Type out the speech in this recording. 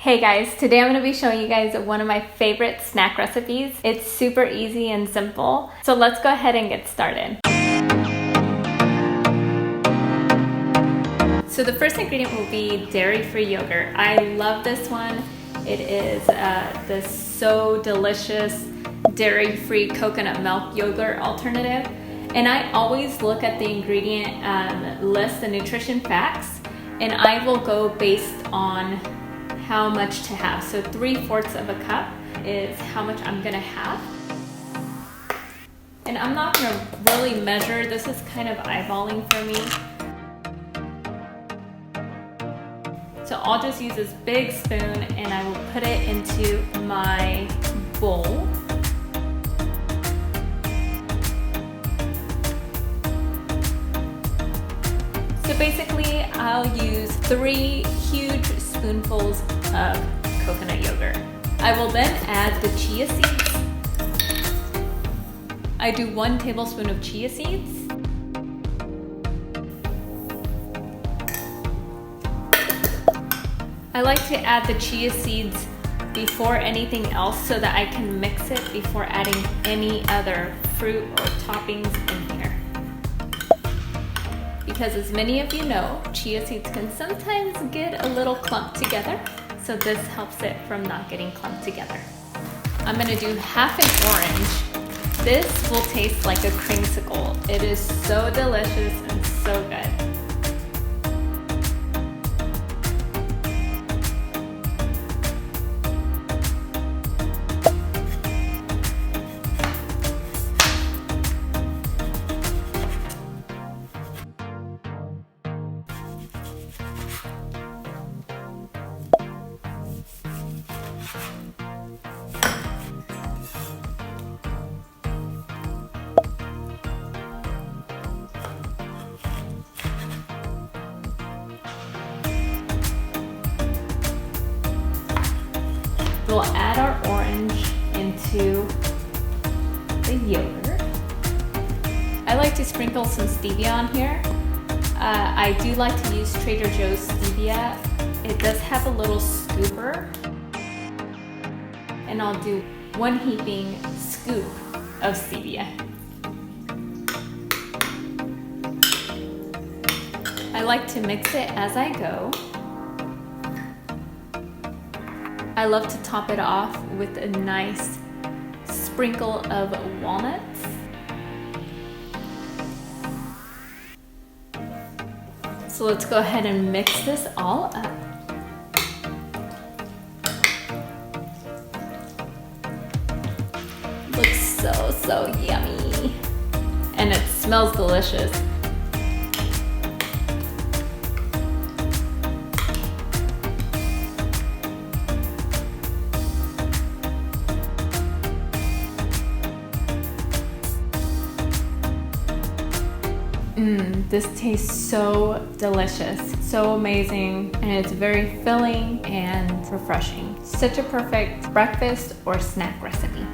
Hey guys, today I'm going to be showing you guys one of my favorite snack recipes. It's super easy and simple, so let's go ahead and get started. So the first ingredient will be dairy-free yogurt. I love this one. It is the So Delicious dairy-free coconut milk yogurt alternative. And I always look at the ingredient list, the nutrition facts, and I will go based on how much to have. So 3/4 of a cup is how much I'm gonna have. And I'm not gonna really measure, this is kind of eyeballing for me. So I'll just use this big spoon and I will put it into my bowl. So basically I'll use 3 huge spoonfuls of coconut yogurt. I will then add the chia seeds. I do 1 tablespoon of chia seeds. I like to add the chia seeds before anything else so that I can mix it before adding any other fruit or toppings in here. Because as many of you know, chia seeds can sometimes get a little clumped together, so this helps it from not getting clumped together. I'm gonna do half an orange. This will taste like a creamsicle. It is so delicious and so good. We'll add our orange into the yogurt. I like to sprinkle some stevia on here. I do like to use Trader Joe's stevia. It does have a little scooper. And I'll do 1 heaping scoop of stevia. I like to mix it as I go. I love to top it off with a nice sprinkle of walnuts. So let's go ahead and mix this all up. Looks so yummy. And it smells delicious. This tastes so delicious, so amazing, and it's very filling and refreshing. Such a perfect breakfast or snack recipe.